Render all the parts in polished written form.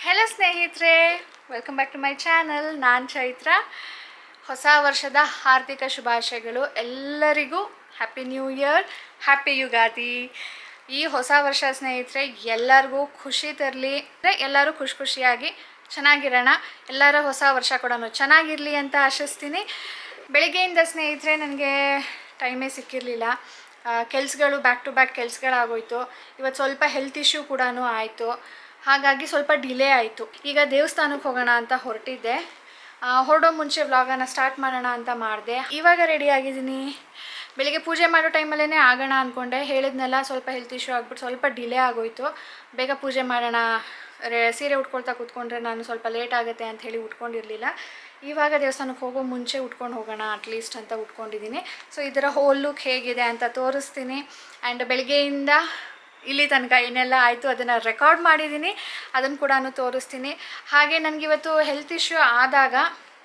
Hello ಸ್ನೇಹಿತರೆ, welcome back to my channel. ನಾನು ಚೈತ್ರ. ಹೊಸ ವರ್ಷದ ಹಾರ್ದಿಕ ಶುಭಾಶಯಗಳು ಎಲ್ಲರಿಗೂ. Happy new year, happy Ugadi. ಈ ಹೊಸ ವರ್ಷ ಸ್ನೇಹಿತರೆ ಎಲ್ಲರಿಗೂ ಖುಷಿ ತರಲಿ, ಎಲ್ಲರೂ ಖುಷಿಯಾಗಿ ಚೆನ್ನಾಗಿರೋಣ. ಎಲ್ಲರ ಹೊಸ ವರ್ಷ ಕೂಡ ಚೆನ್ನಾಗಿರಲಿ ಅಂತ ಆಶಿಸ್ತೀನಿ. ಬೆಳಗ್ಗೆಯಿಂದ ಸ್ನೇಹಿತರೆ ನನಗೆ ಟೈಮೇ ಸಿಕ್ಕಿರಲಿಲ್ಲ. ಕೆಲಸಗಳು ಬ್ಯಾಕ್ ಟು ಬ್ಯಾಕ್ ಕೆಲಸಗಳಾಗೋಯ್ತು. ಇವತ್ತು ಸ್ವಲ್ಪ ಹೆಲ್ತ್ ಇಶ್ಯೂ ಕೂಡ ಆಯಿತು, ಹಾಗಾಗಿ ಸ್ವಲ್ಪ ಡಿಲೇ ಆಯಿತು. ಈಗ ದೇವಸ್ಥಾನಕ್ಕೆ ಹೋಗೋಣ ಅಂತ ಹೊರಟಿದ್ದೆ. ಹೊರಡೋ ಮುಂಚೆ ವ್ಲಾಗನ್ನು ಸ್ಟಾರ್ಟ್ ಮಾಡೋಣ ಅಂತ ಮಾಡಿದೆ. ಇವಾಗ ರೆಡಿ ಆಗಿದ್ದೀನಿ. ಬೆಳಿಗ್ಗೆ ಪೂಜೆ ಮಾಡೋ ಟೈಮಲ್ಲೇ ಆಗೋಣ ಅಂದ್ಕೊಂಡೆ, ಹೇಳಿದ್ನೆಲ್ಲ ಸ್ವಲ್ಪ ಹೆಲ್ತ್ ಇಶ್ಯೂ ಆಗಿಬಿಟ್ಟು ಸ್ವಲ್ಪ ಡಿಲೇ ಆಗೋಯಿತು. ಬೇಗ ಪೂಜೆ ಮಾಡೋಣ, ಸೀರೆ ಉಟ್ಕೊಳ್ತಾ ಕೂತ್ಕೊಂಡ್ರೆ ನಾನು ಸ್ವಲ್ಪ ಲೇಟ್ ಆಗುತ್ತೆ ಅಂತ ಹೇಳಿ ಉಟ್ಕೊಂಡಿರಲಿಲ್ಲ. ಇವಾಗ ದೇವಸ್ಥಾನಕ್ಕೆ ಹೋಗೋ ಮುಂಚೆ ಉಟ್ಕೊಂಡು ಹೋಗೋಣ ಅಟ್ಲೀಸ್ಟ್ ಅಂತ ಉಟ್ಕೊಂಡಿದ್ದೀನಿ. ಸೊ ಇದರ ಹೋಲ್ ಲುಕ್ ಹೇಗಿದೆ ಅಂತ ತೋರಿಸ್ತೀನಿ. ಆ್ಯಂಡ್ ಬೆಳಗ್ಗೆಯಿಂದ ಇಲ್ಲಿ ತನಕ ಏನೆಲ್ಲ ಆಯಿತು ಅದನ್ನು ರೆಕಾರ್ಡ್ ಮಾಡಿದ್ದೀನಿ, ಅದನ್ನು ಕೂಡ ತೋರಿಸ್ತೀನಿ. ಹಾಗೆ ನನಗಿವತ್ತು ಹೆಲ್ತ್ ಇಶ್ಯೂ ಆದಾಗ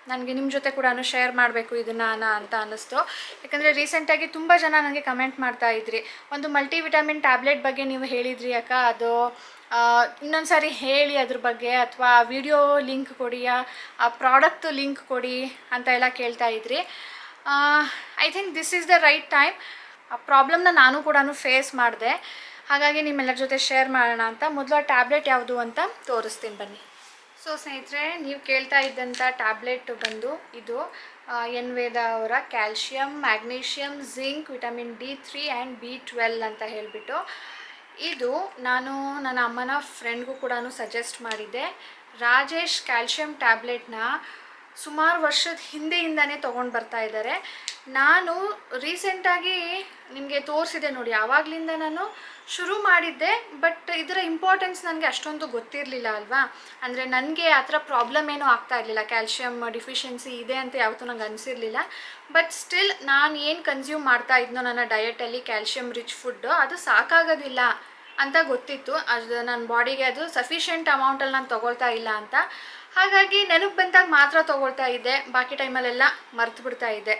ನನಗೆ ನಿಮ್ಮ ಜೊತೆ ಕೂಡ ಶೇರ್ ಮಾಡಬೇಕು ಇದನ್ನು ಅಂತ ಅನ್ನಿಸ್ತು. ಯಾಕಂದರೆ ರೀಸೆಂಟಾಗಿ ತುಂಬ ಜನ ನನಗೆ ಕಮೆಂಟ್ ಮಾಡ್ತಾಯಿದ್ರಿ, ಒಂದು ಮಲ್ಟಿವಿಟಮಿನ್ ಟ್ಯಾಬ್ಲೆಟ್ ಬಗ್ಗೆ ನೀವು ಹೇಳಿದ್ರಿ ಅಕ್ಕ, ಅದು ಇನ್ನೊಂದು ಸಾರಿ ಹೇಳಿ ಅದ್ರ ಬಗ್ಗೆ, ಅಥವಾ ವಿಡಿಯೋ ಲಿಂಕ್ ಕೊಡಿ, ಆ ಪ್ರಾಡಕ್ಟ್ ಲಿಂಕ್ ಕೊಡಿ ಅಂತ ಎಲ್ಲ ಕೇಳ್ತಾಯಿದ್ರಿ. I think this is the right time. ಆ ಪ್ರಾಬ್ಲಮ್ನ ನಾನು ಕೂಡ ಫೇಸ್ ಮಾಡಿದೆ, ಹಾಗಾಗಿ ನಿಮ್ಮೆಲ್ಲರ ಜೊತೆ ಶೇರ್ ಮಾಡೋಣ ಅಂತ. ಮೊದಲು ಆ ಟ್ಯಾಬ್ಲೆಟ್ ಯಾವುದು ಅಂತ ತೋರಿಸ್ತೀನಿ ಬನ್ನಿ. ಸೊ ಸ್ನೇಹಿತರೆ, ನೀವು ಕೇಳ್ತಾ ಇದ್ದಂಥ ಟ್ಯಾಬ್ಲೆಟ್ ಬಂದು ಇದು ವೇದ ಅವರ calcium, magnesium, zinc, vitamin D3 and B12 ಅಂತ ಹೇಳಿಬಿಟ್ಟು. ಇದು ನಾನು ನನ್ನ ಅಮ್ಮನ ಫ್ರೆಂಡ್ಗೂ ಕೂಡ ಸಜೆಸ್ಟ್ ಮಾಡಿದ್ದೆ. ರಾಜೇಶ್ ಕ್ಯಾಲ್ಶಿಯಂ ಟ್ಯಾಬ್ಲೆಟ್ನ ಸುಮಾರು ವರ್ಷದ ಹಿಂದೆಯಿಂದನೇ ತೊಗೊಂಡು ಬರ್ತಾ ಇದ್ದಾರೆ. ನಾನು ರೀಸೆಂಟಾಗಿ ನಿಮಗೆ ತೋರಿಸಿದೆ ನೋಡಿ, ಆವಾಗಲಿಂದ ನಾನು ಶುರು ಮಾಡಿದ್ದೆ. ಬಟ್ ಇದರ ಇಂಪಾರ್ಟೆನ್ಸ್ ನನಗೆ ಅಷ್ಟೊಂದು ಗೊತ್ತಿರಲಿಲ್ಲ ಅಲ್ವಾ. ಅಂದರೆ ನನಗೆ ಆ ಥರ ಪ್ರಾಬ್ಲಮ್ ಏನೂ ಆಗ್ತಾ ಇರಲಿಲ್ಲ, ಕ್ಯಾಲ್ಶಿಯಮ್ ಡಿಫಿಷಿಯನ್ಸಿ ಇದೆ ಅಂತ ಯಾವತ್ತೂ ನಂಗೆ ಅನಿಸಿರಲಿಲ್ಲ. ಬಟ್ ಸ್ಟಿಲ್ ನಾನು ಏನು ಕನ್ಸ್ಯೂಮ್ ಮಾಡ್ತಾ ಇದ್ನೋ ನನ್ನ ಡಯಟಲ್ಲಿ ಕ್ಯಾಲ್ಶಿಯಮ್ ರಿಚ್ ಫುಡ್ಡು, ಅದು ಸಾಕಾಗೋದಿಲ್ಲ ಅಂತ ಗೊತ್ತಿತ್ತು. ಅದು ನನ್ನ ಬಾಡಿಗೆ ಅದು ಸಫಿಷಿಯೆಂಟ್ ಅಮೌಂಟಲ್ಲಿ ನಾನು ತೊಗೊಳ್ತಾ ಇಲ್ಲ ಅಂತ. ಹಾಗಾಗಿ ನೆನಪು ಬಂದಾಗ ಮಾತ್ರ ತೊಗೊಳ್ತಾ ಇದ್ದೆ, ಬಾಕಿ ಟೈಮಲ್ಲೆಲ್ಲ ಮರ್ತು ಬಿಡ್ತಾ ಇದ್ದೆ.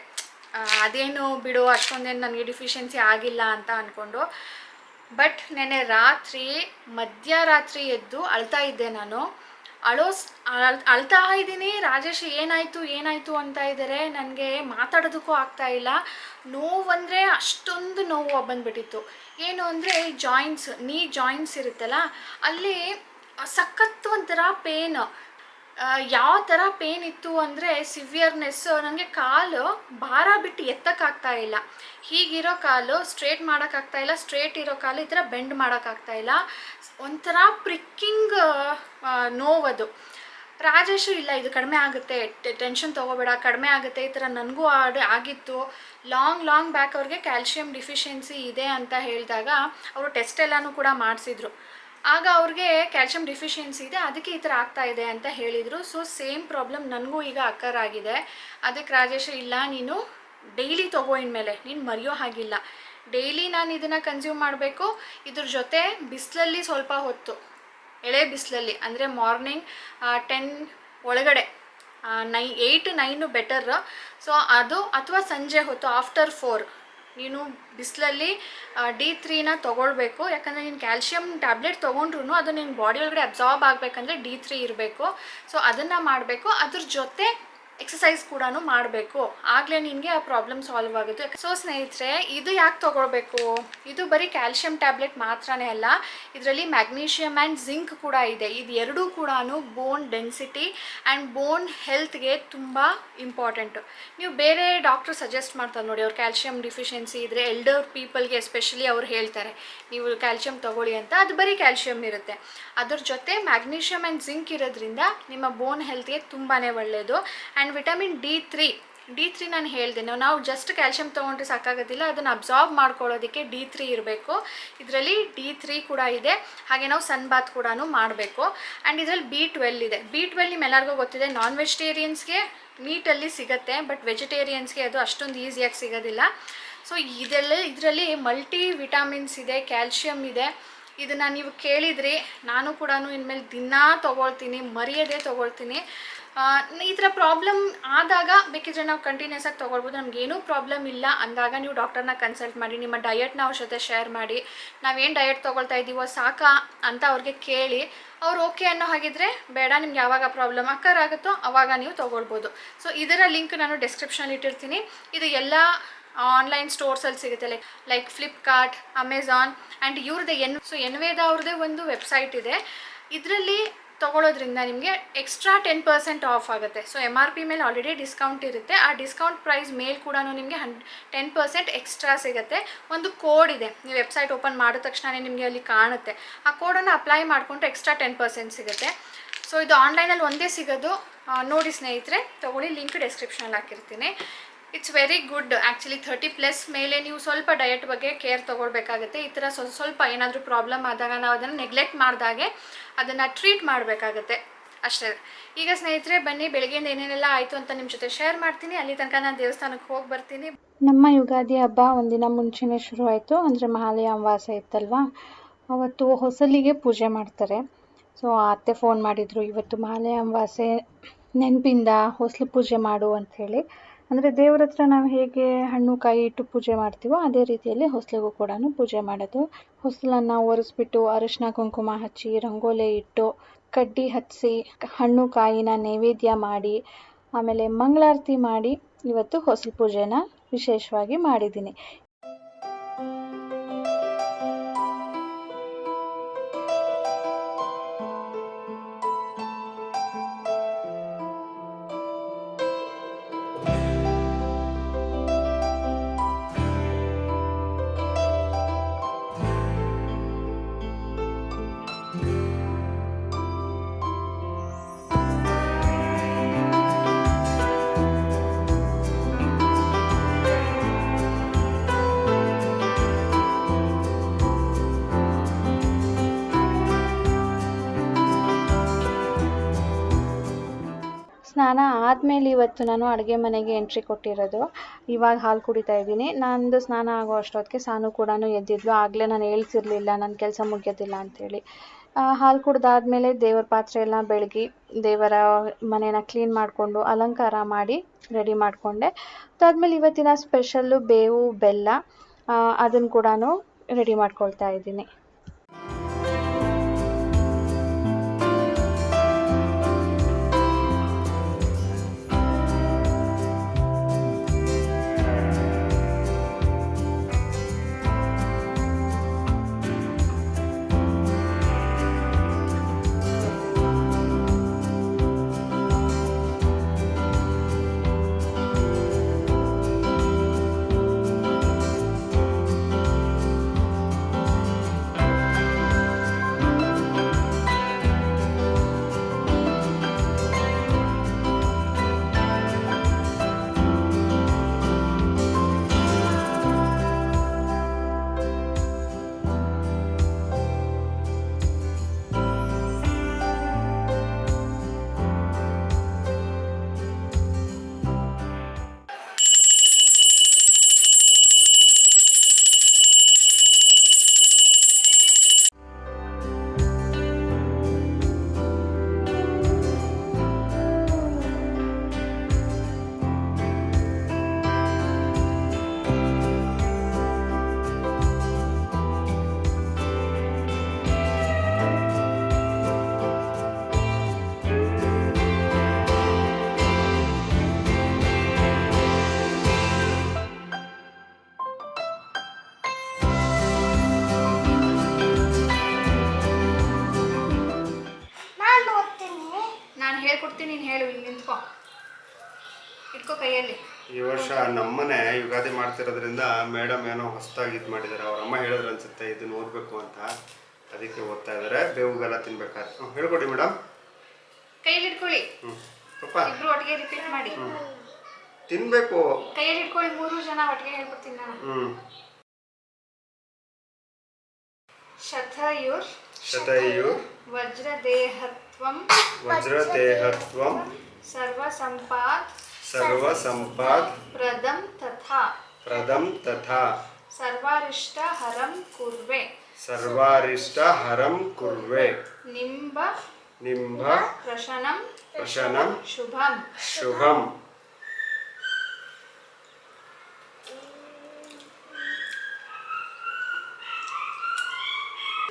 ಅದೇನು ಬಿಡು, ಅಷ್ಟೊಂದೇನು ನನಗೆ ಡಿಫಿಷಿಯನ್ಸಿ ಆಗಿಲ್ಲ ಅಂತ ಅಂದ್ಕೊಂಡು. ಬಟ್ ನೆನ್ನೆ ರಾತ್ರಿ ಮಧ್ಯರಾತ್ರಿ ಎದ್ದು ಅಳ್ತಾ ಇದ್ದೆ ನಾನು. ಅಳ್ತಾ ಇದ್ದೀನಿ. ರಾಜೇಶ್ ಏನಾಯಿತು ಅಂತ ಇದ್ದಾರೆ. ನನಗೆ ಮಾತಾಡೋದಕ್ಕೂ ಆಗ್ತಾ ಇಲ್ಲ. ನೋವಂದರೆ ಅಷ್ಟೊಂದು ನೋವು ಬಂದುಬಿಟ್ಟಿತ್ತು. ಏನು ಅಂದರೆ ನೀ ಜಾಯಿಂಟ್ಸ್ ಇರುತ್ತಲ್ಲ, ಅಲ್ಲಿ ಸಖತ್ತು ಒಂಥರ ಪೇನ್. ಯಾವ ಥರ ಪೇನ್ ಇತ್ತು ಅಂದರೆ ಸಿವಿಯರ್ನೆಸ್. ನನಗೆ ಕಾಲು ಭಾರ ಬಿಟ್ಟು ಎತ್ತಕ್ಕಾಗ್ತಾ ಇಲ್ಲ. ಹೀಗಿರೋ ಕಾಲು ಸ್ಟ್ರೇಟ್ ಮಾಡೋಕ್ಕಾಗ್ತಾ ಇಲ್ಲ, ಸ್ಟ್ರೇಟ್ ಇರೋ ಕಾಲು ಈ ಥರ ಬೆಂಡ್ ಮಾಡೋಕ್ಕಾಗ್ತಾ ಇಲ್ಲ. ಒಂಥರ ಪ್ರಿಕ್ಕಿಂಗ್ ನೋವದು. ರಾಜೇಶು ಇಲ್ಲ, ಇದು ಕಡಿಮೆ ಆಗುತ್ತೆ, ಟೆನ್ಷನ್ ತೊಗೋಬೇಡ, ಕಡಿಮೆ ಆಗುತ್ತೆ, ಈ ಥರ ನನಗೂ ಆಗಿತ್ತು. ಲಾಂಗ್ ಬ್ಯಾಕ್ ಅವ್ರಿಗೆ ಕ್ಯಾಲ್ಶಿಯಂ ಡಿಫಿಷಿಯನ್ಸಿ ಇದೆ ಅಂತ ಹೇಳಿದಾಗ ಅವರು ಟೆಸ್ಟ್ ಎಲ್ಲನೂ ಕೂಡ ಮಾಡಿಸಿದ್ರು. ಆಗ ಅವ್ರಿಗೆ ಕ್ಯಾಲ್ಶಿಯಂ ಡಿಫಿಷಿಯನ್ಸಿ ಇದೆ, ಅದಕ್ಕೆ ಈ ಥರ ಆಗ್ತಾ ಇದೆ ಅಂತ ಹೇಳಿದರು. ಸೊ ಸೇಮ್ ಪ್ರಾಬ್ಲಮ್ ನನಗೂ ಈಗ ಅಕ್ಕರ್ ಆಗಿದೆ. ಅದಕ್ಕೆ ರಾಜೇಶ್, ಇಲ್ಲ ನೀನು ಡೈಲಿ ತೊಗೋ, ಇನ್ಮೇಲೆ ನೀನು ಮರೆಯೋ ಹಾಗಿಲ್ಲ, ಡೈಲಿ ನಾನು ಇದನ್ನು ಕನ್ಸ್ಯೂಮ್ ಮಾಡಬೇಕು. ಇದ್ರ ಜೊತೆ ಬಿಸಿಲಲ್ಲಿ ಸ್ವಲ್ಪ ಹೊತ್ತು, ಎಳೆ ಬಿಸಿಲಲ್ಲಿ ಅಂದರೆ ಮಾರ್ನಿಂಗ್ 10 ಒಳಗಡೆ, 8 to 9 ಬೆಟರ್. ಸೊ ಅದು, ಅಥವಾ ಸಂಜೆ ಹೊತ್ತು ಆಫ್ಟರ್ 4 ನೀನು ಬಿಸಿಲಲ್ಲಿ D3ನ ತೊಗೊಳ್ಬೇಕು. ಯಾಕಂದರೆ ನೀನು ಕ್ಯಾಲ್ಶಿಯಂ ಟ್ಯಾಬ್ಲೆಟ್ ತೊಗೊಂಡ್ರು ಅದು ನಿನ್ನ ಬಾಡಿ ಒಳಗಡೆ ಅಬ್ಸಾರ್ಬ್ ಆಗಬೇಕಂದ್ರೆ D3 ಇರಬೇಕು. ಸೊ ಅದನ್ನು ಮಾಡಬೇಕು. ಅದ್ರ ಜೊತೆ ಎಕ್ಸಸೈಸ್ ಕೂಡ ಮಾಡಬೇಕು, ಆಗಲೇ ನಿನಗೆ ಆ ಪ್ರಾಬ್ಲಮ್ ಸಾಲ್ವ್ ಆಗುತ್ತೆ. ಸೊ ಸ್ನೇಹಿತರೆ, ಇದು ಯಾಕೆ ತೊಗೊಳ್ಬೇಕು? ಇದು ಬರೀ ಕ್ಯಾಲ್ಶಿಯಂ ಟ್ಯಾಬ್ಲೆಟ್ ಮಾತ್ರನೇ ಅಲ್ಲ, ಇದರಲ್ಲಿ ಮ್ಯಾಗ್ನೀಷಿಯಮ್ ಆ್ಯಂಡ್ ಜಿಂಕ್ ಕೂಡ ಇದೆ. ಇದು ಎರಡೂ ಕೂಡ ಬೋನ್ ಡೆನ್ಸಿಟಿ ಆ್ಯಂಡ್ ಬೋನ್ ಹೆಲ್ತ್ಗೆ ತುಂಬ ಇಂಪಾರ್ಟೆಂಟು. ನೀವು ಬೇರೆ ಡಾಕ್ಟ್ರು ಸಜೆಸ್ಟ್ ಮಾಡ್ತಾರೆ ನೋಡಿ, ಅವ್ರು ಕ್ಯಾಲ್ಶಿಯಂ ಡಿಫಿಷಿಯನ್ಸಿ ಇದ್ದರೆ ಎಲ್ಡರ್ ಪೀಪಲ್ಗೆ ಎಸ್ಪೆಷಲಿ ಅವ್ರು ಹೇಳ್ತಾರೆ ನೀವು ಕ್ಯಾಲ್ಶಿಯಂ ತೊಗೊಳ್ಳಿ ಅಂತ. ಅದು ಬರೀ ಕ್ಯಾಲ್ಶಿಯಂ ಇರುತ್ತೆ. ಅದ್ರ ಜೊತೆ ಮ್ಯಾಗ್ನೀಷಿಯಮ್ ಆ್ಯಂಡ್ ಜಿಂಕ್ ಇರೋದ್ರಿಂದ ನಿಮ್ಮ ಬೋನ್ ಹೆಲ್ತ್ಗೆ ತುಂಬಾ ಒಳ್ಳೆಯದು. ಆ್ಯಂಡ್ ವಿಟಮಿನ್ D3 ನಾನು ಹೇಳಿದೆ, ನಾವು ಜಸ್ಟ್ ಕ್ಯಾಲ್ಶಿಯಂ ತೊಗೊಂಡ್ರೆ ಸಾಕಾಗೋದಿಲ್ಲ, ಅದನ್ನು ಅಬ್ಸಾರ್ಬ್ ಮಾಡ್ಕೊಳ್ಳೋದಕ್ಕೆ D3 ಇರಬೇಕು. ಇದರಲ್ಲಿ D3 ಕೂಡ ಇದೆ. ಹಾಗೆ ನಾವು ಸನ್ ಬಾತ್ ಕೂಡ ಮಾಡಬೇಕು. ಆ್ಯಂಡ್ ಇದರಲ್ಲಿ B12 ಇದೆ. B12 ನಿಮ್ಮೆಲ್ಲರಿಗೂ ಗೊತ್ತಿದೆ, ನಾನ್ ವೆಜಿಟೇರಿಯನ್ಸ್ಗೆ ಮೀಟಲ್ಲಿ ಸಿಗುತ್ತೆ, ಬಟ್ ವೆಜಿಟೇರಿಯನ್ಸ್ಗೆ ಅದು ಅಷ್ಟೊಂದು ಈಸಿಯಾಗಿ ಸಿಗೋದಿಲ್ಲ. ಸೊ ಇದರಲ್ಲಿ ಮಲ್ಟಿ ವಿಟಾಮಿನ್ಸ್ ಇದೆ, ಕ್ಯಾಲ್ಶಿಯಂ ಇದೆ. ಇದನ್ನು ನೀವು ಕೇಳಿದ್ರಿ, ನಾನು ಕೂಡ ಇನ್ಮೇಲೆ ದಿನ ತೊಗೊಳ್ತೀನಿ, ಮರೆಯದೇ ತೊಗೊಳ್ತೀನಿ. ಈ ಥರ ಪ್ರಾಬ್ಲಮ್ ಆದಾಗ ಬೇಕಿದ್ರೆ ನಾವು ಕಂಟಿನ್ಯೂಸ್ ಆಗಿ ತೊಗೊಳ್ಬೋದು. ನಮಗೇನೂ ಪ್ರಾಬ್ಲಮ್ ಇಲ್ಲ ಅಂದಾಗ ನೀವು ಡಾಕ್ಟರ್ನ ಕನ್ಸಲ್ಟ್ ಮಾಡಿ, ನಿಮ್ಮ ಡಯಟ್ನ ಅವ್ರ ಜೊತೆ ಶೇರ್ ಮಾಡಿ, ನಾವೇನು ಡಯಟ್ ತೊಗೊಳ್ತಾ ಇದ್ದೀವೋ ಸಾಕಾ ಅಂತ ಅವ್ರಿಗೆ ಕೇಳಿ, ಅವ್ರು ಓಕೆ ಅನ್ನೋ ಹಾಗಿದ್ರೆ ಬೇಡ, ನಿಮ್ಗೆ ಯಾವಾಗ ಪ್ರಾಬ್ಲಮ್ ಆಗುತ್ತೋ ಆವಾಗ ನೀವು ತೊಗೊಳ್ಬೋದು. ಸೊ ಇದರ ಲಿಂಕ್ ನಾನು ಡಿಸ್ಕ್ರಿಪ್ಷನಲ್ಲಿ ಇಟ್ಟಿರ್ತೀನಿ. ಇದು ಎಲ್ಲ ಆನ್ಲೈನ್ ಸ್ಟೋರ್ಸಲ್ಲಿ ಸಿಗುತ್ತೆ, ಲೈಕ್ ಫ್ಲಿಪ್ಕಾರ್ಟ್, ಅಮೆಝಾನ್ ಆ್ಯಂಡ್ ಇವ್ರದ್ದೇ ಎನ್ವೇದ ಅವ್ರದ್ದೇ ಒಂದು ವೆಬ್ಸೈಟ್ ಇದೆ. ಇದರಲ್ಲಿ ತೊಗೊಳೋದ್ರಿಂದ ನಿಮಗೆ ಎಕ್ಸ್ಟ್ರಾ 10% ಆಫ್ ಆಗುತ್ತೆ. ಸೊ MRP ಮೇಲೆ ಆಲ್ರೆಡಿ ಡಿಸ್ಕೌಂಟ್ ಇರುತ್ತೆ, ಆ ಡಿಸ್ಕೌಂಟ್ ಪ್ರೈಸ್ ಮೇಲೆ ಕೂಡ ನಿಮಗೆ 10% ಎಕ್ಸ್ಟ್ರಾ ಸಿಗುತ್ತೆ. ಒಂದು ಕೋಡ್ ಇದೆ, ನೀವು ವೆಬ್ಸೈಟ್ ಓಪನ್ ಮಾಡಿದ ತಕ್ಷಣ ನಿಮಗೆ ಅಲ್ಲಿ ಕಾಣುತ್ತೆ, ಆ ಕೋಡನ್ನು ಅಪ್ಲೈ ಮಾಡಿಕೊಂಡ್ರೆ ಎಕ್ಸ್ಟ್ರಾ 10% ಸಿಗುತ್ತೆ. ಸೊ ಇದು ಆನ್ಲೈನಲ್ಲಿ ಒಂದೇ ಸಿಗೋದು. ನೋಡಿ ಸ್ನೇಹಿತರೆ, ತೊಗೊಳ್ಳಿ, ಲಿಂಕ್ ಡಿಸ್ಕ್ರಿಪ್ಷನಲ್ಲಿ ಹಾಕಿರ್ತೀನಿ. It's very good actually. 30+ ಮೇಲೆ ನೀವು ಸ್ವಲ್ಪ ಡಯಟ್ ಬಗ್ಗೆ ಕೇರ್ ತೊಗೊಳ್ಬೇಕಾಗುತ್ತೆ. ಈ ಥರ ಸ್ವಲ್ಪ ಏನಾದರೂ ಪ್ರಾಬ್ಲಮ್ ಆದಾಗ ನಾವು ಅದನ್ನು ನೆಗ್ಲೆಕ್ಟ್ ಮಾಡಿದಾಗೆ ಅದನ್ನು ಟ್ರೀಟ್ ಮಾಡಬೇಕಾಗತ್ತೆ ಅಷ್ಟೇ. ಈಗ ಸ್ನೇಹಿತರೆ ಬನ್ನಿ, ಬೆಳಗ್ಗೆಯಿಂದ ಏನೇನೆಲ್ಲ ಆಯಿತು ಅಂತ ನಿಮ್ಮ ಜೊತೆ ಶೇರ್ ಮಾಡ್ತೀನಿ. ಅಲ್ಲಿ ತನಕ ನಾನು ದೇವಸ್ಥಾನಕ್ಕೆ ಹೋಗಿ ಬರ್ತೀನಿ. ನಮ್ಮ ಯುಗಾದಿ ಹಬ್ಬ ಒಂದಿನ ಮುಂಚೆನೇ ಶುರು ಆಯಿತು. ಅಂದರೆ ಮಹಾಲಯ ಅಮಾವಾಸ್ಯೆ ಇತ್ತಲ್ವ, ಅವತ್ತು ಹೊಸಲಿಗೆ ಪೂಜೆ ಮಾಡ್ತಾರೆ. ಸೊ ಅತ್ತೆ ಫೋನ್ ಮಾಡಿದರು, ಇವತ್ತು ಮಹಾಲಯ ಅಮಾವಾಸ್ಯೆ, ನೆನಪಿಂದ ಹೊಸಲು ಪೂಜೆ ಮಾಡು ಅಂಥೇಳಿ. ಅಂದರೆ ದೇವ್ರ ಹತ್ರ ನಾವು ಹೇಗೆ ಹಣ್ಣು ಕಾಯಿ ಇಟ್ಟು ಪೂಜೆ ಮಾಡ್ತೀವೋ ಅದೇ ರೀತಿಯಲ್ಲಿ ಹೊಸಲಿಗೂ ಕೂಡ ಪೂಜೆ ಮಾಡೋದು. ಹೊಸಲನ್ನು ಒರೆಸ್ಬಿಟ್ಟು ಅರಿಶಿನ ಕುಂಕುಮ ಹಚ್ಚಿ, ರಂಗೋಲಿ ಇಟ್ಟು, ಕಡ್ಡಿ ಹಚ್ಚಿ, ಹಣ್ಣು ಕಾಯಿನ ನೈವೇದ್ಯ ಮಾಡಿ, ಆಮೇಲೆ ಮಂಗಳಾರತಿ ಮಾಡಿ ಇವತ್ತು ಹೊಸಲು ಪೂಜೆನ ವಿಶೇಷವಾಗಿ ಮಾಡಿದ್ದೀನಿ. ಸ್ನಾನ ಆದಮೇಲೆ ಇವತ್ತು ನಾನು ಅಡುಗೆ ಮನೆಗೆ ಎಂಟ್ರಿ ಕೊಟ್ಟಿರೋದು. ಇವಾಗ ಹಾಲು ಕುಡಿತಾ ಇದ್ದೀನಿ. ನಂದು ಸ್ನಾನ ಆಗೋ ಅಷ್ಟೊತ್ತಿಗೆ ಸಾನು ಕೂಡ ಎದ್ದಿದ್ಲು. ಆಗಲೇ ನಾನು ಹೇಳ್ತಿರ್ಲಿಲ್ಲ ನನ್ನ ಕೆಲಸ ಮುಗಿಯೋದಿಲ್ಲ ಅಂಥೇಳಿ. ಹಾಲು ಕುಡ್ದಾದ್ಮೇಲೆ ದೇವರ ಪಾತ್ರೆ ಎಲ್ಲ ಬೆಳಗಿ, ದೇವರ ಮನೇನ ಕ್ಲೀನ್ ಮಾಡಿಕೊಂಡು ಅಲಂಕಾರ ಮಾಡಿ ರೆಡಿ ಮಾಡಿಕೊಂಡೆ. ಅದಾದಮೇಲೆ ಇವತ್ತಿನ ಸ್ಪೆಷಲ್ಲು ಬೇವು ಬೆಲ್ಲ, ಅದನ್ನು ಕೂಡ ರೆಡಿ ಮಾಡ್ಕೊಳ್ತಾ ಇದ್ದೀನಿ. ಹೇಳ್ಕೊಡ್ತೀನಿ, ನೀನು ಹೇಳು. ಇಲ್ಲಿ ನಿಂತ್ಕೋ, ಇಟ್ಕೋ ಕೈಯಲ್ಲಿ. ಈ ವರ್ಷ ನಮ್ಮನೆ ಯುಗಾದಿ ಮಾಡ್ತಿರೋದ್ರಿಂದ ಮೇಡಮ್ ಏನೋ ಹೊಸದಾಗಿ ಇದು ಮಾಡಿದ್ದಾರೆ. ಅವ್ರ ಅಮ್ಮ ಹೇಳಿದ್ರು ಅನ್ಸುತ್ತೆ ಇದನ್ನ ಓದಬೇಕು ಅಂತ, ಅದಕ್ಕೆ ಓದ್ತಾ ಇದ್ದಾರೆ. ಬೇವುಗೆಲ್ಲ ತಿನ್ಬೇಕಾದ್ರೆ ಹೇಳ್ಕೊಡಿ ಮೇಡಮ್. ಕೈಯಲ್ಲಿ ಇಟ್ಕೊಳ್ಳಿ. ಇಬ್ರು ಒಟ್ಟಿಗೆ ರಿಪೀಟ್ ಮಾಡಿ. ತಿನ್ಬೇಕು. ಕೈಯಲ್ಲಿ ಇಟ್ಕೊಳ್ಳಿ, 3 ಜನ ಒಟ್ಟಿಗೆ ಹೇಳ್ಕೊಡ್ತೀನಿ ನಾನು. ಶತಯುರ್ ಶತಯುರ್ ವಜ್ರದೇಹತ್ವಂ ವಜ್ರದೇಹತ್ವಂ ಸರ್ವಸಂಪಾದ್ ಪ್ರದಂ ತಥಾ ಸರ್ವಾರಿಷ್ಟ ಹರಂ ಕುರ್ವೆ ನಿಂಬ ನಿಂಬ ಪ್ರಶನಂ ಪ್ರಶನಂ ಶುಭಂ. ಶುಭಂ.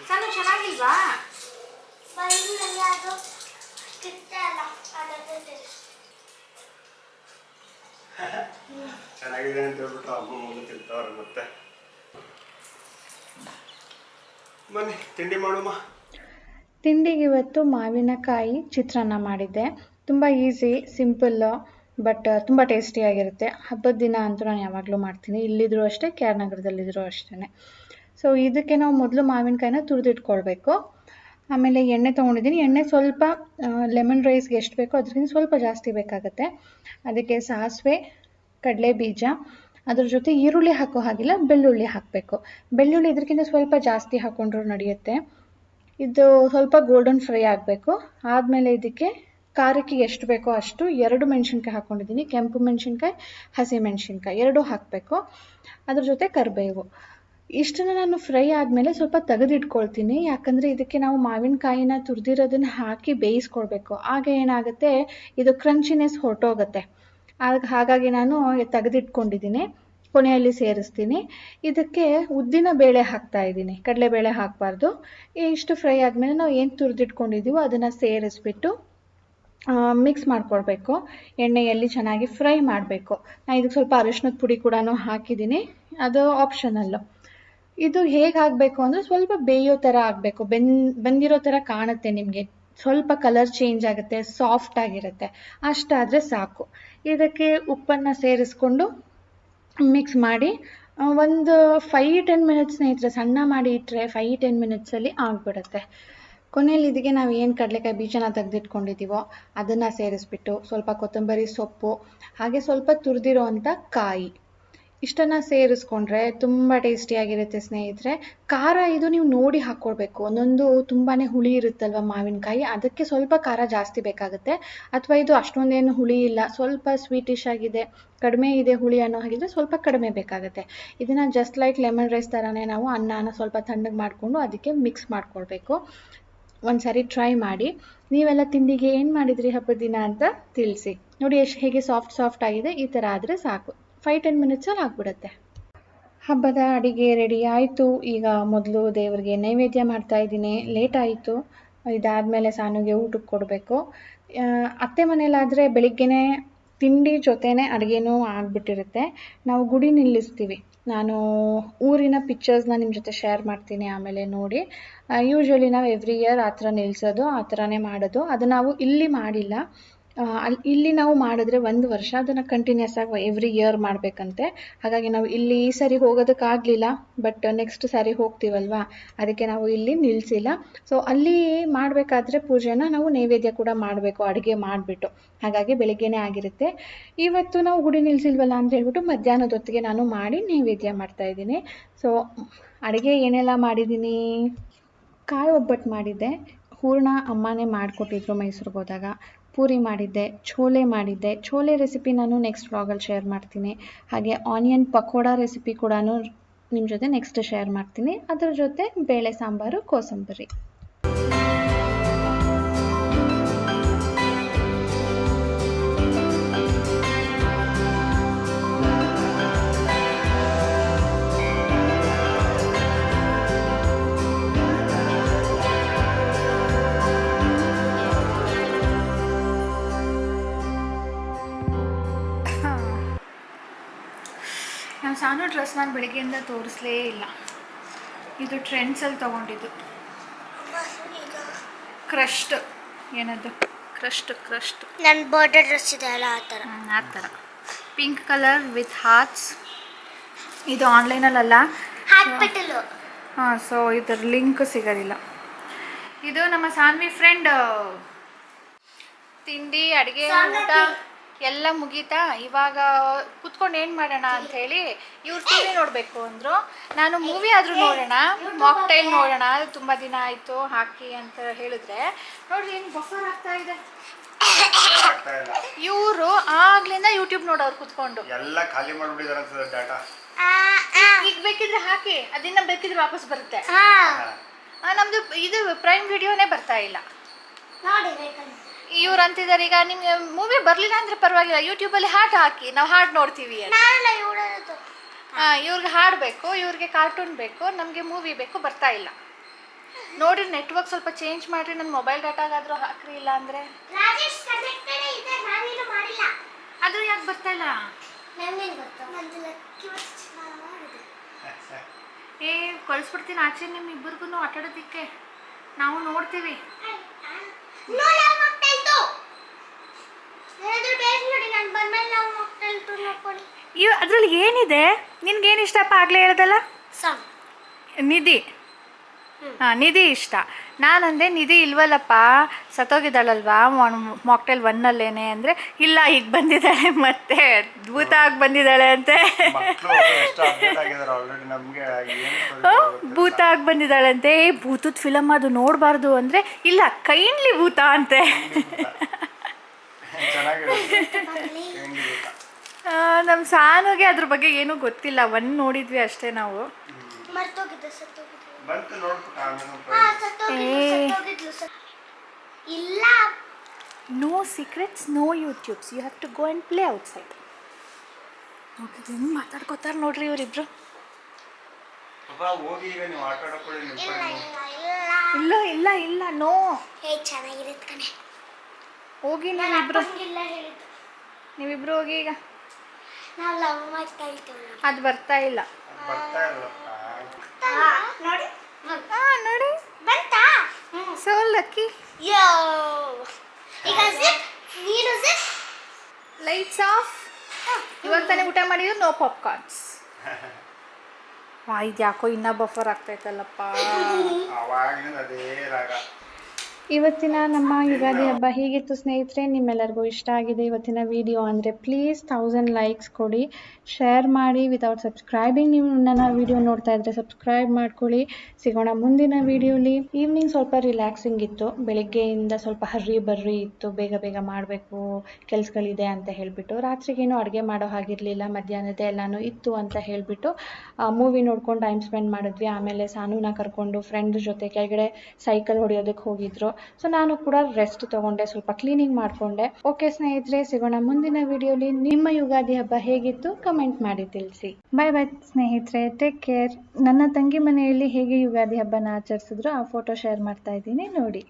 ಸಾನು ಚೆನ್ನಾಗಿಲ್ವಾ? ಚೆನ್ನಾಗಿದೆ ಅಂತ ಹೇಳ್ಬಿಟ್ಟು ಅಮ್ಮ ಮುಂದೆ ತಿಂತವ್ರೆ ಮತ್ತೆ. ಬನ್ನಿ ತಿಂಡಿ ಮಾಡುಮ್ಮ. ತಿಂಡಿಗೆ ಇವತ್ತು ಮಾವಿನಕಾಯಿ ಚಿತ್ರಾನ್ನ ಮಾಡಿದ್ದೆ. ತುಂಬ ಈಸಿ, ಸಿಂಪಲ್ಲು, ಬಟ್ ತುಂಬ ಟೇಸ್ಟಿಯಾಗಿರುತ್ತೆ. ಹಬ್ಬದ ದಿನ ಅಂತೂ ನಾನು ಯಾವಾಗಲೂ ಮಾಡ್ತೀನಿ, ಇಲ್ಲಿದ್ದರೂ ಅಷ್ಟೇ, ಕೆ ಆರ್ ನಗರದಲ್ಲಿದ್ದರೂ ಅಷ್ಟೇ. ಸೊ ಇದಕ್ಕೆ ನಾವು ಮೊದಲು ಮಾವಿನಕಾಯಿನ ತುರಿದಿಟ್ಕೊಳ್ಬೇಕು. ಆಮೇಲೆ ಎಣ್ಣೆ ತೊಗೊಂಡಿದ್ದೀನಿ. ಎಣ್ಣೆ ಸ್ವಲ್ಪ ಲೆಮನ್ ರೈಸ್ಗೆ ಎಷ್ಟು ಬೇಕೋ ಅದಕ್ಕಿಂತ ಸ್ವಲ್ಪ ಜಾಸ್ತಿ ಬೇಕಾಗುತ್ತೆ. ಅದಕ್ಕೆ ಸಾಸಿವೆ, ಕಡಲೆ ಬೀಜ, ಅದ್ರ ಜೊತೆ ಈರುಳ್ಳಿ ಹಾಕೋ ಹಾಗಿಲ್ಲ, ಬೆಳ್ಳುಳ್ಳಿ ಹಾಕಬೇಕು. ಬೆಳ್ಳುಳ್ಳಿ ಇದಕ್ಕಿಂತ ಸ್ವಲ್ಪ ಜಾಸ್ತಿ ಹಾಕ್ಕೊಂಡ್ರೂ ನಡೆಯುತ್ತೆ. ಇದು ಸ್ವಲ್ಪ ಗೋಲ್ಡನ್ ಫ್ರೈ ಆಗಬೇಕು. ಆದಮೇಲೆ ಇದಕ್ಕೆ ಖಾರಕ್ಕೆ ಎಷ್ಟು ಬೇಕೋ ಅಷ್ಟು 2 ಮೆಣಸಿನ್ಕಾಯಿ ಹಾಕ್ಕೊಂಡಿದ್ದೀನಿ. ಕೆಂಪು ಮೆಣಸಿನ್ಕಾಯಿ, ಹಸಿ ಮೆಣಸಿನ್ಕಾಯಿ ಎರಡೂ ಹಾಕಬೇಕು. ಅದ್ರ ಜೊತೆ ಕರಿಬೇವು. ಇಷ್ಟನ್ನು ನಾನು ಫ್ರೈ ಆದಮೇಲೆ ಸ್ವಲ್ಪ ತೆಗೆದಿಟ್ಕೊಳ್ತೀನಿ. ಯಾಕಂದರೆ ಇದಕ್ಕೆ ನಾವು ಮಾವಿನಕಾಯಿನ ತುರಿದಿರೋದನ್ನು ಹಾಕಿ ಬೇಯಿಸ್ಕೊಳ್ಬೇಕು. ಆಗ ಏನಾಗುತ್ತೆ, ಇದು ಕ್ರಂಚಿನೆಸ್ ಹೊರಟೋಗುತ್ತೆ. ಹಾಗಾಗಿ ನಾನು ತೆಗೆದಿಟ್ಕೊಂಡಿದ್ದೀನಿ. ಕೊನೆಯಲ್ಲಿ ಸೇರಿಸ್ತೀನಿ. ಇದಕ್ಕೆ ಉದ್ದಿನ ಬೇಳೆ ಹಾಕ್ತಾ ಇದ್ದೀನಿ, ಕಡಲೆಬೇಳೆ ಹಾಕಬಾರ್ದು. ಇಷ್ಟು ಫ್ರೈ ಆದಮೇಲೆ ನಾವು ಏನು ತುರಿದಿಟ್ಕೊಂಡಿದ್ದೀವೋ ಅದನ್ನು ಸೇರಿಸ್ಬಿಟ್ಟು ಮಿಕ್ಸ್ ಮಾಡ್ಕೊಳ್ಬೇಕು. ಎಣ್ಣೆಯಲ್ಲಿ ಚೆನ್ನಾಗಿ ಫ್ರೈ ಮಾಡಬೇಕು. ನಾನು ಇದಕ್ಕೆ ಸ್ವಲ್ಪ ಅರಿಶಿನದ ಪುಡಿ ಕೂಡ ಹಾಕಿದ್ದೀನಿ, ಅದು ಆಪ್ಷನಲ್ಲು. ಇದು ಹೇಗೆ ಆಗಬೇಕು ಅಂದರೆ ಸ್ವಲ್ಪ ಬೇಯೋ ಥರ ಆಗಬೇಕು. ಬೆಂದಿರೋ ಥರ ಕಾಣುತ್ತೆ ನಿಮಗೆ, ಸ್ವಲ್ಪ ಕಲರ್ ಚೇಂಜ್ ಆಗುತ್ತೆ, ಸಾಫ್ಟ್ ಆಗಿರುತ್ತೆ, ಅಷ್ಟಾದರೆ ಸಾಕು. ಇದಕ್ಕೆ ಉಪ್ಪನ್ನು ಸೇರಿಸ್ಕೊಂಡು ಮಿಕ್ಸ್ ಮಾಡಿ ಒಂದು 5-10 ಮಿನಿಟ್ಸ್ ಸ್ನೇಹಿತರೆ, ಸಣ್ಣ ಮಾಡಿ ಇಟ್ಟರೆ 5-10 ಮಿನಿಟ್ಸಲ್ಲಿ ಆಗಿಬಿಡುತ್ತೆ. ಕೊನೆಯಲ್ಲಿ ಇದಕ್ಕೆ ನಾವು ಏನು ಕಡಲೆಕಾಯಿ ಬೀಜನ ತೆಗೆದಿಟ್ಕೊಂಡಿದ್ದೀವೋ ಅದನ್ನು ಸೇರಿಸ್ಬಿಟ್ಟು ಸ್ವಲ್ಪ ಕೊತ್ತಂಬರಿ ಸೊಪ್ಪು, ಹಾಗೆ ಸ್ವಲ್ಪ ತುರಿದಿರೋ ಅಂಥ ಕಾಯಿ, ಇಷ್ಟನ್ನು ಸೇರಿಸ್ಕೊಂಡ್ರೆ ತುಂಬ ಟೇಸ್ಟಿಯಾಗಿರುತ್ತೆ ಸ್ನೇಹಿತರೆ. ಖಾರ ಇದು ನೀವು ನೋಡಿ ಹಾಕ್ಕೊಳ್ಬೇಕು. ಒಂದೊಂದು ತುಂಬಾ ಹುಳಿ ಇರುತ್ತಲ್ವ ಮಾವಿನಕಾಯಿ, ಅದಕ್ಕೆ ಸ್ವಲ್ಪ ಖಾರ ಜಾಸ್ತಿ ಬೇಕಾಗುತ್ತೆ. ಅಥವಾ ಇದು ಅಷ್ಟೊಂದೇನು ಹುಳಿ ಇಲ್ಲ, ಸ್ವಲ್ಪ ಸ್ವೀಟಿಶ್ ಆಗಿದೆ, ಕಡಿಮೆ ಇದೆ ಹುಳಿ ಅನ್ನೋ ಹಾಗಿದ್ರೆ ಸ್ವಲ್ಪ ಕಡಿಮೆ ಬೇಕಾಗುತ್ತೆ. ಇದನ್ನು ಜಸ್ಟ್ ಲೈಕ್ ಲೆಮನ್ ರೈಸ್ ಥರನೇ ನಾವು ಅನ್ನನ ಸ್ವಲ್ಪ ತಣ್ಣಗೆ ಮಾಡಿಕೊಂಡು ಅದಕ್ಕೆ ಮಿಕ್ಸ್ ಮಾಡ್ಕೊಳ್ಬೇಕು. ಒಂದು ಸಾರಿ ಟ್ರೈ ಮಾಡಿ. ನೀವೆಲ್ಲ ತಿಂಡಿಗೆ ಏನು ಮಾಡಿದ್ರಿ ಹಬ್ಬದ ದಿನ ಅಂತ ತಿಳಿಸಿ. ನೋಡಿ ಎಷ್ಟು ಹೇಗೆ ಸಾಫ್ಟ್ ಆಗಿದೆ. ಈ ಥರ ಆದರೆ ಸಾಕು, 5-10 ಮಿನಿಟ್ಸಲ್ಲಿ ಆಗಿಬಿಡುತ್ತೆ. ಹಬ್ಬದ ಅಡಿಗೆ ರೆಡಿ ಆಯಿತು. ಈಗ ಮೊದಲು ದೇವರಿಗೆ ನೈವೇದ್ಯ ಮಾಡ್ತಾಯಿದ್ದೀನಿ. ಲೇಟ್ ಆಯಿತು. ಇದಾದಮೇಲೆ ಸಾನುಗೆ ಊಟಕ್ಕೆ ಕೊಡಬೇಕು. ಅತ್ತೆ ಮನೇಲಾದರೆ ಬೆಳಿಗ್ಗೆನೇ ತಿಂಡಿ ಜೊತೆನೇ ಅಡುಗೆನೂ ಆಗಿಬಿಟ್ಟಿರುತ್ತೆ. ನಾವು ಗುಡಿ ನಿಲ್ಲಿಸ್ತೀವಿ. ನಾನು ಊರಿನ ಪಿಕ್ಚರ್ಸ್ನ ನಿಮ್ಮ ಜೊತೆ ಶೇರ್ ಮಾಡ್ತೀನಿ ಆಮೇಲೆ ನೋಡಿ. ಯೂಶ್ವಲಿ ನಾವು ಎವ್ರಿ ಇಯರ್ ಆ ಥರ ನಿಲ್ಲಿಸೋದು, ಆ ಥರನೇ ಮಾಡೋದು. ಅದು ನಾವು ಇಲ್ಲಿ ಮಾಡಿಲ್ಲ. ಇಲ್ಲಿ ನಾವು ಮಾಡಿದ್ರೆ 1 ವರ್ಷ ಅದನ್ನು ಕಂಟಿನ್ಯೂಸ್ ಆಗಿ ಎವ್ರಿ ಇಯರ್ ಮಾಡಬೇಕಂತೆ. ಹಾಗಾಗಿ ನಾವು ಇಲ್ಲಿ ಈ ಸರಿ ಹೋಗೋದಕ್ಕಾಗಲಿಲ್ಲ, ಬಟ್ ನೆಕ್ಸ್ಟ್ ಸಾರಿ ಹೋಗ್ತೀವಲ್ವ, ಅದಕ್ಕೆ ನಾವು ಇಲ್ಲಿ ನಿಲ್ಲಿಸಿಲ್ಲ. ಸೊ ಅಲ್ಲಿ ಮಾಡಬೇಕಾದ್ರೆ ಪೂಜೆನ ನಾವು ನೈವೇದ್ಯ ಕೂಡ ಮಾಡಬೇಕು, ಅಡುಗೆ ಮಾಡಿಬಿಟ್ಟು. ಹಾಗಾಗಿ ಬೆಳಿಗ್ಗೆನೇ ಆಗಿರುತ್ತೆ. ಇವತ್ತು ನಾವು ಗುಡಿ ನಿಲ್ಲಿಸಿಲ್ವಲ್ಲ ಅಂತ ಹೇಳ್ಬಿಟ್ಟು ಮಧ್ಯಾಹ್ನದ ಹೊತ್ತಿಗೆ ನಾನು ಮಾಡಿ ನೈವೇದ್ಯ ಮಾಡ್ತಾಯಿದ್ದೀನಿ. ಸೊ ಅಡುಗೆ ಏನೆಲ್ಲ ಮಾಡಿದ್ದೀನಿ, ಕಾಳು ಒಬ್ಬಟ್ಟು ಮಾಡಿದ್ದೆ, ಹೂರಣ ಅಮ್ಮನೇ ಮಾಡಿಕೊಟ್ಟಿದ್ರು ಮೈಸೂರಿಗೆ ಹೋದಾಗ. ಪೂರಿ ಮಾಡಿದ್ದೆ, ಛೋಲೆ ಮಾಡಿದ್ದೆ. ಛೋಲೆ ರೆಸಿಪಿ ನಾನು ನೆಕ್ಸ್ಟ್ ವ್ಲಾಗಲ್ಲಿ ಶೇರ್ ಮಾಡ್ತೀನಿ. ಹಾಗೆ ಆನಿಯನ್ ಪಕೋಡ ರೆಸಿಪಿ ಕೂಡ ನಿಮ್ಮ ಜೊತೆ ನೆಕ್ಸ್ಟ್ ಶೇರ್ ಮಾಡ್ತೀನಿ. ಅದರ ಜೊತೆ ಬೇಳೆ ಸಾಂಬಾರು, ಕೋಸಂಬರಿ. ನಾನು ಸಾನು ಡ್ರೆಸ್ ನಾನು ಬೆಳಗ್ಗೆಯಿಂದ ತೋರಿಸಲೇ ಇಲ್ಲ. ಇದು ಟ್ರೆಂಡ್ಸಲ್ಲಿ ತೊಗೊಂಡಿದ್ದು, ಕ್ರಶ್ಡ್, ಏನದು ಕ್ರಶ್ಡ್ ನನ್ನ ಬರ್ಡೇ ಡ್ರೆಸ್ ಇದೆ ಅಲ್ಲ, ಆ ಥರ ಪಿಂಕ್ ಕಲರ್ ವಿತ್ ಹಾರ್ಟ್ಸ್. ಇದು ಆನ್ಲೈನಲ್ಲ, ಹಾಂ. ಸೊ ಇದ್ರ ಲಿಂಕ್ ಸಿಗೋದಿಲ್ಲ. ಇದು ನಮ್ಮ ಸಾನ್ವಿ ಫ್ರೆಂಡ್. ತಿಂಡಿ, ಅಡುಗೆ, ಊಟ ಎಲ್ಲ ಮುಗೀತಾ. ಇವಾಗ ಕುತ್ಕೊಂಡು ಏನು ಮಾಡೋಣ ಅಂಥೇಳಿ ಇವ್ರು ಟಿ ವಿ ನೋಡಬೇಕು ಅಂದರು. ನಾನು ಮೂವಿ ಆದರೂ ನೋಡೋಣ, ಮಾಕ್ಟೈಲ್ ನೋಡೋಣ, ತುಂಬ ದಿನ ಆಯಿತು ಹಾಕಿ ಅಂತ ಹೇಳಿದ್ರೆ, ನೋಡ್ರಿ ಏನು ಬಫರ್ ಆಗ್ತಾ ಇದೆ. ಇವರು ಆಗ್ಲಿಂದ ಯೂಟ್ಯೂಬ್ ನೋಡೋರು ಕುತ್ಕೊಂಡು ಎಲ್ಲ ಖಾಲಿ ಮಾಡಿಬಿಟ್ಟಿದ್ದಾರೆ ಡಾಟಾ. ಈಗ ಬೇಕಿದ್ರೆ ಹಾಕಿ, ಅದನ್ನ ಬೇಕಿದ್ರೆ ವಾಪಸ್ ಬರುತ್ತೆ. ನಮ್ಮದು ಇದು ಪ್ರೈಮ್ ವಿಡಿಯೋನೇ ಬರ್ತಾ ಇಲ್ಲ. ಇವ್ರು ಅಂತಿದ್ದಾರೆ ಈಗ ನಿಮ್ಗೆ ಮೂವಿ ಬರಲಿಲ್ಲ ಅಂದರೆ ಪರವಾಗಿಲ್ಲ, ಯೂಟ್ಯೂಬಲ್ಲಿ ಹಾಡು ಹಾಕಿ, ನಾವು ಹಾಡು ನೋಡ್ತೀವಿ ಅಂತ. ಇವ್ರಿಗೆ ಹಾಡಬೇಕು, ಇವ್ರಿಗೆ ಕಾರ್ಟೂನ್ ಬೇಕು, ನಮಗೆ ಮೂವಿ ಬೇಕು, ಬರ್ತಾ ಇಲ್ಲ. ನೋಡಿ ನೆಟ್ವರ್ಕ್ ಸ್ವಲ್ಪ ಚೇಂಜ್ ಮಾಡಿರಿ, ನನ್ನ ಮೊಬೈಲ್ ಡಾಟಾಗಾದರೂ ಹಾಕ್ರಿ, ಇಲ್ಲ ಅಂದರೆ ಆದರೂ ಯಾಕೆ ಬರ್ತಾ ಇಲ್ಲ? ಏ ಕಳಿಸ್ಬಿಡ್ತೀನಿ ಆಚೆ ನಿಮ್ಮಿಬ್ಬರಿಗೂ ಆಟಾಡೋದಕ್ಕೆ, ನಾವು ನೋಡ್ತೀವಿ. ಅದ್ರಲ್ಲಿ ಏನಿದೆ? ನಿನ್ಗೇನು ಇಷ್ಟಪ್ಪ? ಆಗಲೇ ಹೇಳ್ದಲ್ಲ ನಿಧಿ. ನಿಧಿ ಇಷ್ಟ. ನಾನಂದೆ ನಿಧಿ ಇಲ್ವಲ್ಲಪ್ಪ, ಸತ್ತೋಗಿದ್ದಾಳಲ್ವಾ ಮಾಕ್ಟೇಲ್ 1ಅಲ್ಲೇನೆ ಅಂದರೆ, ಇಲ್ಲ ಈಗ ಬಂದಿದ್ದಾಳೆ, ಮತ್ತೆ ಭೂತ ಆಗಿ ಬಂದಿದ್ದಾಳೆ ಅಂತೆ. ಭೂತ ಆಗಿ ಬಂದಿದ್ದಾಳಂತೆ. ಭೂತದ ಫಿಲಮ್ ಅದು ನೋಡಬಾರ್ದು ಅಂದರೆ, ಇಲ್ಲ ಕೈಂಡ್ಲಿ ಭೂತ ಅಂತೆ. ನಮ್ಮ ಸಾನುಗೆ ಅದ್ರ ಬಗ್ಗೆ ಏನೂ ಗೊತ್ತಿಲ್ಲ, ನೋಡಿದ್ವಿ ಅಷ್ಟೇ ನಾವು. No secrets, no YouTubes, you have to go and play outside. ನೋಡಿದ್ರೆ ಹೆಂಗೆ ಮಾತಾಡ್ಕೋತಾರೆ ನೋಡ್ರಿ ಇವರಿಬ್ರು. ಇಲ್ಲ ಇಲ್ಲ ಇಲ್ಲ, ನೋ. ಹೋಗಿ ನೀವಿಬ್ರು ಹೋಗಿ. ಈಗ ಅದು ಬರ್ತಾ ಇಲ್ಲ. ನೋಡಿ ಸೋ ಲಕ್ಕಿ. Lights off. ಇವಾಗ ತಾನೇ ಊಟ ಮಾಡಿದ್ರು, ನೋ ಪಾಪ್ಕಾರ್ನ್ಸ್. ಇದು ಯಾಕೋ ಇನ್ನೂ ಬಫರ್ ಆಗ್ತೈತಲ್ಲಪ್ಪ. ಇವತ್ತಿನ ನಮ್ಮ ಯುಗಾದಿ ಹಬ್ಬ ಹೀಗಿತ್ತು ಸ್ನೇಹಿತರೆ. ನಿಮ್ಮೆಲ್ಲರಿಗೂ ಇಷ್ಟ ಆಗಿದೆ ಇವತ್ತಿನ ವಿಡಿಯೋ ಅಂದರೆ ಪ್ಲೀಸ್ 1000 ಲೈಕ್ಸ್ ಕೊಡಿ, ಶೇರ್ ಮಾಡಿ. ವಿತೌಟ್ ಸಬ್ಸ್ಕ್ರೈಬಿಂಗ್ ನೀವು ನನ್ನ ವಿಡಿಯೋ ನೋಡ್ತಾ ಇದ್ದರೆ ಸಬ್ಸ್ಕ್ರೈಬ್ ಮಾಡ್ಕೊಳ್ಳಿ. ಸಿಗೋಣ ಮುಂದಿನ ವಿಡಿಯೋಲಿ. ಈವ್ನಿಂಗ್ ಸ್ವಲ್ಪ ರಿಲ್ಯಾಕ್ಸಿಂಗ್ ಇತ್ತು, ಬೆಳಗ್ಗೆಯಿಂದ ಸ್ವಲ್ಪ ಹರ್ರಿ ಬರ್ರಿ ಇತ್ತು, ಬೇಗ ಬೇಗ ಮಾಡಬೇಕು ಕೆಲಸಗಳಿದೆ ಅಂತ ಹೇಳಿಬಿಟ್ಟು. ರಾತ್ರಿಗೇನು ಅಡುಗೆ ಮಾಡೋ ಹಾಗಿರಲಿಲ್ಲ, ಮಧ್ಯಾಹ್ನದ ಎಲ್ಲನೂ ಇತ್ತು ಅಂತ ಹೇಳಿಬಿಟ್ಟು ಮೂವಿ ನೋಡ್ಕೊಂಡು ಟೈಮ್ ಸ್ಪೆಂಡ್ ಮಾಡಿದ್ವಿ. ಆಮೇಲೆ ಸಾನುನ ಕರ್ಕೊಂಡು ಫ್ರೆಂಡ್ ಜೊತೆ ಕೆಳಗಡೆ ಸೈಕಲ್ ಹೊಡೆಯೋದಕ್ಕೆ ಹೋಗಿದ್ರು. ಸೊ ನಾನು ಕೂಡ ರೆಸ್ಟ್ ತಗೊಂಡೆ, ಸ್ವಲ್ಪ ಕ್ಲೀನಿಂಗ್ ಮಾಡಿಕೊಂಡೆ. ಓಕೆ ಸ್ನೇಹಿತರೆ, ಸಿಗೋಣ ಮುಂದಿನ ವಿಡಿಯೋಲಿ. ನಿಮ್ಮ ಯುಗಾದಿ ಹಬ್ಬ ಹೇಗಿತ್ತು ಕಮೆಂಟ್ ಮಾಡಿ ತಿಳಿಸಿ. ಬಾಯ್ ಬಾಯ್ ಸ್ನೇಹಿತರೆ, ಟೇಕ್ ಕೇರ್. ನನ್ನ ತಂಗಿ ಮನೆಯಲ್ಲಿ ಹೇಗೆ ಯುಗಾದಿ ಹಬ್ಬನ ಆಚರಿಸಿದ್ರು ಆ ಫೋಟೋ ಶೇರ್ ಮಾಡ್ತಾ ಇದ್ದೀನಿ ನೋಡಿ.